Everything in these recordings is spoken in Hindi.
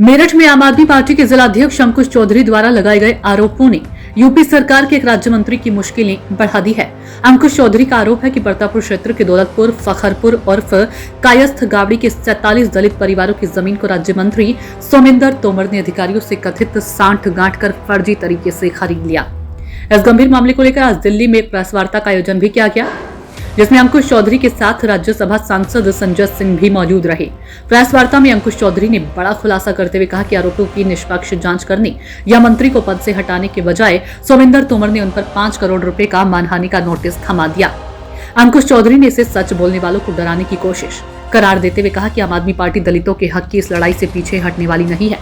मेरठ में आम आदमी पार्टी के जिलाध्यक्ष अंकुश चौधरी द्वारा लगाए गए आरोपों ने यूपी सरकार के एक राज्य मंत्री की मुश्किलें बढ़ा दी है। अंकुश चौधरी का आरोप है कि परतापुर क्षेत्र के दौलतपुर फखरपुर उर्फ कायस्थ गावड़ी के 47 दलित परिवारों की जमीन को राज्य मंत्री सोमेंदर तोमर ने अधिकारियों से कथित सांठ-गांठ कर फर्जी तरीके से खरीद लिया। इस गंभीर मामले को लेकर आज दिल्ली में प्रेस वार्ता का आयोजन भी किया गया, जिसमें अंकुश चौधरी के साथ राज्यसभा सांसद संजय सिंह भी मौजूद रहे। प्रेस वार्ता में अंकुश चौधरी ने बड़ा खुलासा करते हुए कहा कि आरोपों की निष्पक्ष जांच करने या मंत्री को पद से हटाने के बजाय सोमेंदर तोमर ने उन पर 5 करोड़ रुपए का मानहानि का नोटिस थमा दिया। अंकुश चौधरी ने इसे सच बोलने वालों को डराने की कोशिश करार देते हुए कहा कि आम आदमी पार्टी दलितों के हक की इस लड़ाई से पीछे हटने वाली नहीं है।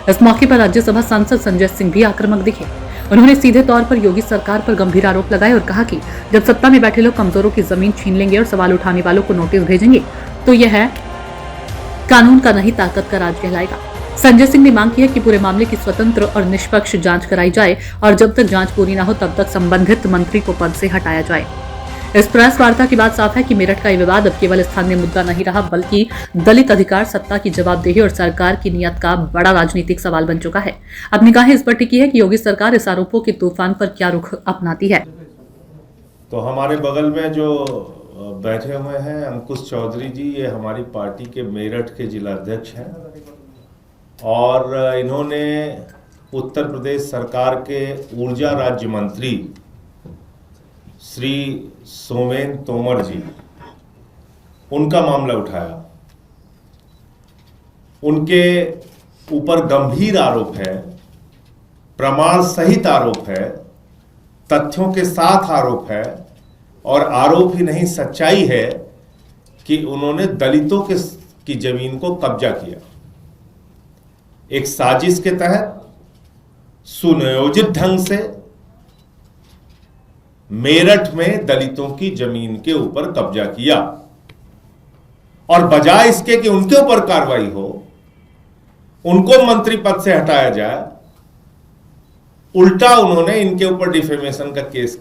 इस मौके पर राज्यसभा सांसद संजय सिंह भी आक्रामक दिखे। उन्होंने सीधे तौर पर योगी सरकार पर गंभीर आरोप लगाए और कहा कि जब सत्ता में बैठे लोग कमजोरों की जमीन छीन लेंगे और सवाल उठाने वालों को नोटिस भेजेंगे तो यह कानून का नहीं ताकत का राज कहलाएगा। संजय सिंह ने मांग की है कि पूरे मामले की स्वतंत्र और निष्पक्ष जांच कराई जाए और जब तक जांच पूरी न हो तब तक संबंधित मंत्री को पद से हटाया जाए। इस प्रेस वार्ता के बाद साफ है कि मेरठ का ये विवाद अब केवल स्थानीय मुद्दा नहीं रहा, बल्कि दलित अधिकार, सत्ता की जवाबदेही और सरकार की नीयत का बड़ा राजनीतिक सवाल बन चुका है। अब निगाहें इस पर टिकी है कि योगी सरकार इस आरोपों के तूफान पर क्या रुख अपनाती है। तो हमारे बगल में जो बैठे हुए हैं अंकुश चौधरी जी, ये हमारी पार्टी के मेरठ के जिलाध्यक्ष हैं और इन्होंने उत्तर प्रदेश सरकार के ऊर्जा राज्य मंत्री श्री सोमेन तोमर जी, उनका मामला उठाया। उनके ऊपर गंभीर आरोप है, प्रमाण सहित आरोप है, तथ्यों के साथ आरोप है और आरोप ही नहीं सच्चाई है कि उन्होंने दलितों की जमीन को कब्जा किया। एक साजिश के तहत सुनियोजित ढंग से मेरठ में दलितों की जमीन के ऊपर कब्जा किया और बजाय इसके कि उनके ऊपर कार्रवाई हो, उनको मंत्री पद से हटाया जाए, उल्टा उन्होंने इनके ऊपर डिफेमेशन का केस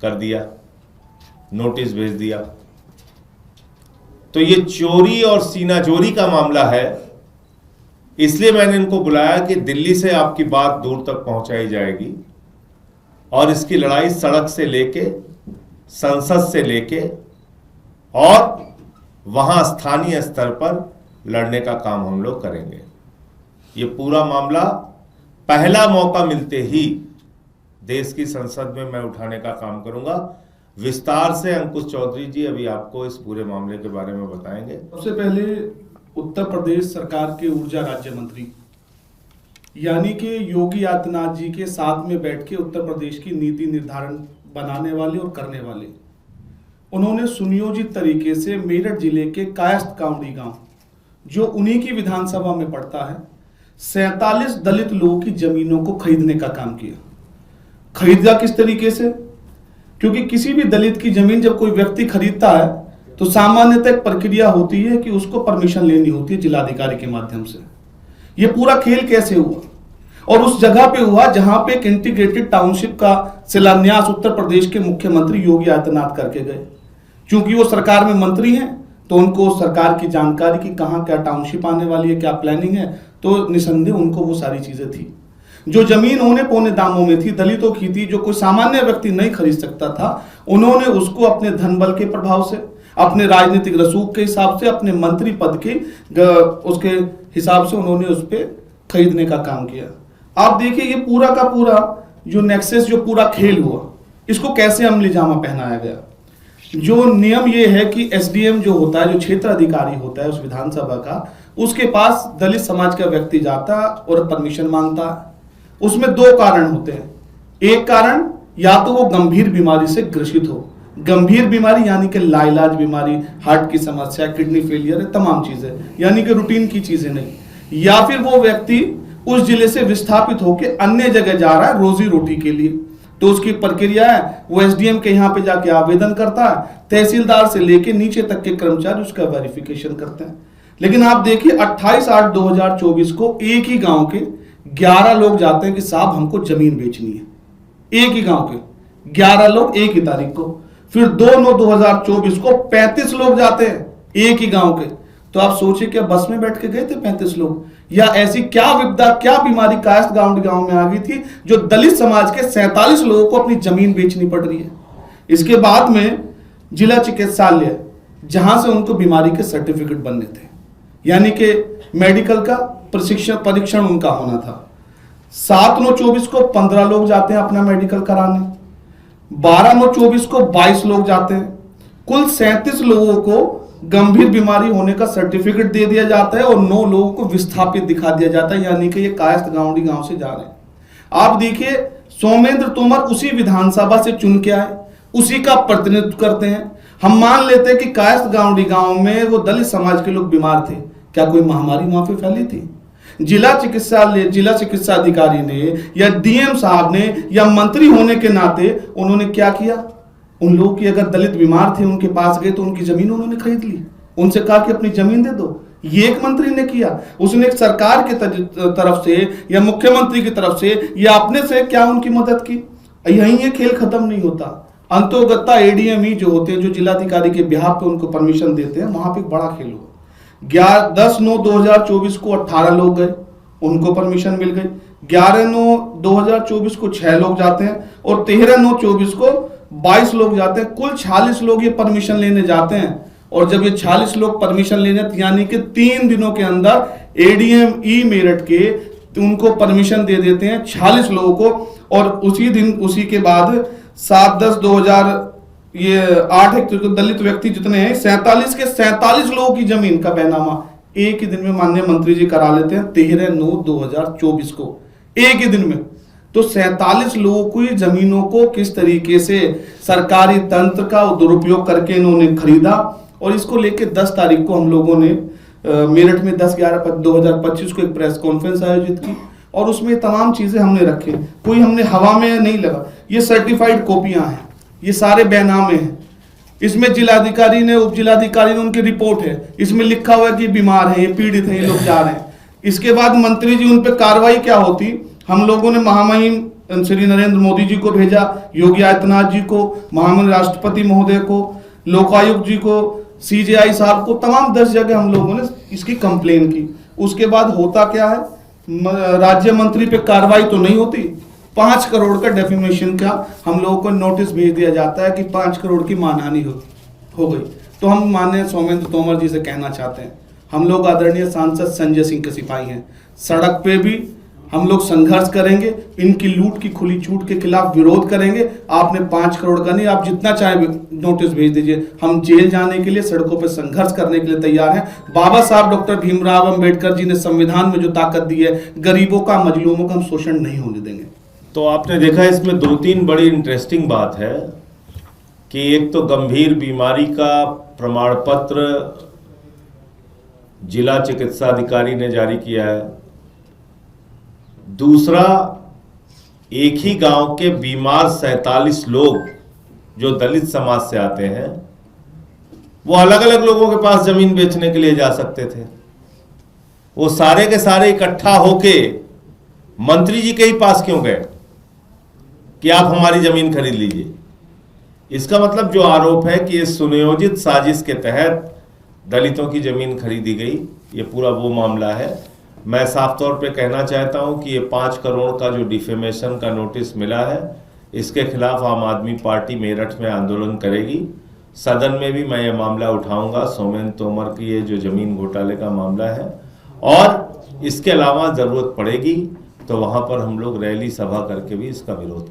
कर दिया, नोटिस भेज दिया। तो ये चोरी और सीनाजोरी का मामला है। इसलिए मैंने इनको बुलाया कि दिल्ली से आपकी बात दूर तक पहुंचाई जाएगी और इसकी लड़ाई सड़क से लेके, संसद से लेके और वहां स्थानीय स्तर पर लड़ने का काम हम लोग करेंगे। ये पूरा मामला पहला मौका मिलते ही देश की संसद में मैं उठाने का काम करूंगा। विस्तार से अंकुश चौधरी जी अभी आपको इस पूरे मामले के बारे में बताएंगे। सबसे पहले उत्तर प्रदेश सरकार के ऊर्जा राज्य मंत्री यानी कि योगी आदित्यनाथ जी के साथ में बैठ के उत्तर प्रदेश की नीति निर्धारण बनाने वाले और करने वाले, उन्होंने सुनियोजित तरीके से मेरठ जिले के कायस्थ गावड़ी गांव, जो उन्हीं की विधानसभा में पड़ता है, 47 दलित लोगों की जमीनों को खरीदने का काम किया। खरीदा किस तरीके से? क्योंकि किसी भी दलित की जमीन जब कोई व्यक्ति खरीदता है तो सामान्यतः एक प्रक्रिया होती है कि उसको परमिशन लेनी होती है जिलाधिकारी के माध्यम से। ये पूरा खेल कैसे हुआ? और उस जगह पे हुआ जहां पे एक इंटीग्रेटेड टाउनशिप का शिलान्यास उत्तर प्रदेश के मुख्यमंत्री योगी आदित्यनाथ करके गए। क्योंकि वो सरकार में मंत्री हैं तो उनको सरकार की जानकारी की कहां क्या टाउनशिप आने वाली है, क्या प्लानिंग है, तो निसंदेह उनको वो सारी चीजें थी। जो जमीन उन्हें पौने दामों में थी, दलितों की थी, जो कोई सामान्य व्यक्ति नहीं खरीद सकता था, उन्होंने उसको अपने धन बल के प्रभाव से, अपने राजनीतिक रसूख के हिसाब से, अपने मंत्री पद के उसके हिसाब से उन्होंने उस पर खरीदने का काम किया। आप देखिए ये पूरा का पूरा जो नेक्सस, जो पूरा खेल हुआ, इसको कैसे अमली जामा पहनाया गया। जो नियम ये है कि एसडीएम जो होता है, जो क्षेत्र अधिकारी होता है उस विधानसभा का, उसके पास दलित समाज का व्यक्ति जाता और परमिशन मांगता है। उसमें 2 कारण होते हैं। एक कारण, या तो वो गंभीर बीमारी से ग्रसित हो, गंभीर बीमारी यानी कि लाइलाज बीमारी, हार्ट की समस्या, किडनी फेलियर है, तमाम चीजें, यानी कि रूटीन की चीजें नहीं। या फिर वो व्यक्ति उस जिले से विस्थापित होकर अन्य जगह जा रहा है रोजी रोटी के लिए, तो उसकी प्रक्रिया है वो एसडीएम के यहाँ पे जाके आवेदन करता है, तहसीलदार से लेके नीचे तक के कर्मचारी उसका वेरिफिकेशन करते हैं। लेकिन आप देखिए 28/8/2024 को एक ही गांव के 11 लोग जाते हैं कि साहब हमको जमीन बेचनी है। एक ही गांव के 11 लोग एक ही तारीख को। फिर 2/9/2024 को 35 लोग जाते हैं एक ही गांव के। तो आप सोचिए क्या बस में बैठ के गए थे 35 लोग? या ऐसी क्या विपदा, क्या बीमारी कायस्थ गांव में आ गई थी जो दलित समाज के 47 लोगों को अपनी जमीन बेचनी पड़ रही है। इसके बाद में जिला चिकित्सालय, जहां से उनको बीमारी के सर्टिफिकेट बनने थे, यानी कि मेडिकल का परीक्षण उनका होना था। 7/9/24 को 15 लोग जाते हैं अपना मेडिकल कराने, 12/9/24 को 22 लोग जाते हैं। कुल 37 लोगों को गंभीर बीमारी होने का सर्टिफिकेट दे दिया जाता है और 9 लोगों को विस्थापित दिखा दिया जाता है, यानी कि ये कायस्थ गांव से जा रहे हैं। आप देखिए, सोमेंद्र तोमर उसी विधानसभा से चुन के आए, उसी का प्रतिनिधित्व करते हैं। हम मान लेते हैं कि कायस्थ गांव में वो दलित समाज के लोग बीमार थे, क्या कोई महामारी वहां पे फैली थी? जिला चिकित्सालय, जिला चिकित्सा अधिकारी ने या डीएम साहब ने या मंत्री होने के नाते उन्होंने क्या किया? उन लोगों की अगर दलित बीमार थे, उनके पास गए तो उनकी जमीन उन्होंने खरीद ली, उनसे कहा कि अपनी जमीन दे दो। ये एक मंत्री ने किया। उसने एक सरकार की तरफ से या मुख्यमंत्री की तरफ से या अपने से क्या उनकी मदद की? यहीं ये खेल खत्म नहीं होता। अंतोगत्ता एडीएमई जो होते हैं, जो जिलाधिकारी के बिहाफ पे उनको परमिशन देते हैं, वहां पे एक बड़ा खेल हुआ। 10/9/2024 को 18 लोग गए, उनको परमिशन मिल गई। 11/9/2024 को 6 लोग जाते हैं और 13/9/24 को 22 लोग जाते हैं। कुल 46 लोग ये परमिशन लेने जाते हैं। और जब ये 46 लोग परमिशन लेने, यानी कि 3 दिनों के अंदर एडीएमई मेरठ के उनको परमिशन दे देते हैं 46 लोगों को। और उसी दिन, उसी के बाद 7/10/2000 ये 8 दलित व्यक्ति जितने हैं, 47 के 47 लोगों की जमीन का बैनामा एक ही दिन में माननीय मंत्री जी करा लेते हैं 13/9/2024 को, एक ही दिन में। तो 47 लोगों की जमीनों को किस तरीके से सरकारी तंत्र का दुरुपयोग करके इन्होंने खरीदा। और इसको लेके 10 तारीख को हम लोगों ने मेरठ में 10/11/2025 को एक प्रेस कॉन्फ्रेंस आयोजित की और उसमें तमाम चीजें हमने रखी। कोई हमने हवा में नहीं लगा, ये सर्टिफाइड कॉपियां हैं, ये सारे बैनामे हैं। इसमें जिलाधिकारी ने, उप जिलाधिकारी ने, उनकी रिपोर्ट है, इसमें लिखा हुआ है कि बीमार है, ये पीड़ित है, ये लोग जा रहे हैं। इसके बाद मंत्री जी, उन पर कार्रवाई क्या होती? हम लोगों ने महामहिम श्री नरेंद्र मोदी जी को भेजा, योगी आदित्यनाथ जी को, महामहिम राष्ट्रपति महोदय को, लोकायुक्त जी को, सीजेआई साहब को, तमाम 10 जगह हम लोगों ने इसकी कंप्लेन की। उसके बाद होता क्या है? राज्य मंत्री पे कार्रवाई तो नहीं होती, 5 करोड़ का डेफेमेशन का हम लोगों को नोटिस भेज दिया जाता है कि 5 करोड़ की मानहानि हो गई। तो हम माननीय सोमेंद्र तोमर जी से कहना चाहते हैं, हम लोग आदरणीय सांसद संजय सिंह के सिपाही हैं, सड़क पे भी हम लोग संघर्ष करेंगे, इनकी लूट की खुली छूट के खिलाफ विरोध करेंगे। आपने 5 करोड़ का नहीं, आप जितना चाहे नोटिस भेज दीजिए, हम जेल जाने के लिए, सड़कों पर संघर्ष करने के लिए तैयार हैं। बाबा साहब डॉक्टर भीमराव अंबेडकर जी ने संविधान में जो ताकत दी है, गरीबों का, मजलूमों का हम शोषण नहीं होने देंगे। तो आपने देखा इसमें 2-3 बड़ी इंटरेस्टिंग बात है कि एक तो गंभीर बीमारी का प्रमाण पत्र जिला चिकित्सा अधिकारी ने जारी किया है। दूसरा, एक ही गांव के बीमार 47 लोग जो दलित समाज से आते हैं, वो अलग अलग लोगों के पास जमीन बेचने के लिए जा सकते थे। वो सारे के सारे इकट्ठा होके मंत्री जी के ही पास क्यों गए कि आप हमारी जमीन खरीद लीजिए? इसका मतलब जो आरोप है कि ये सुनियोजित साजिश के तहत दलितों की जमीन खरीदी गई, ये पूरा वो मामला है। मैं साफ तौर पे कहना चाहता हूं कि ये 5 करोड़ का जो डिफेमेशन का नोटिस मिला है, इसके खिलाफ आम आदमी पार्टी मेरठ में आंदोलन करेगी। सदन में भी मैं ये मामला उठाऊंगा, सोमेंद्र तोमर की ये जो जमीन घोटाले का मामला है। और इसके अलावा जरूरत पड़ेगी तो वहां पर हम लोग रैली सभा करके भी इसका विरोध करेंगे।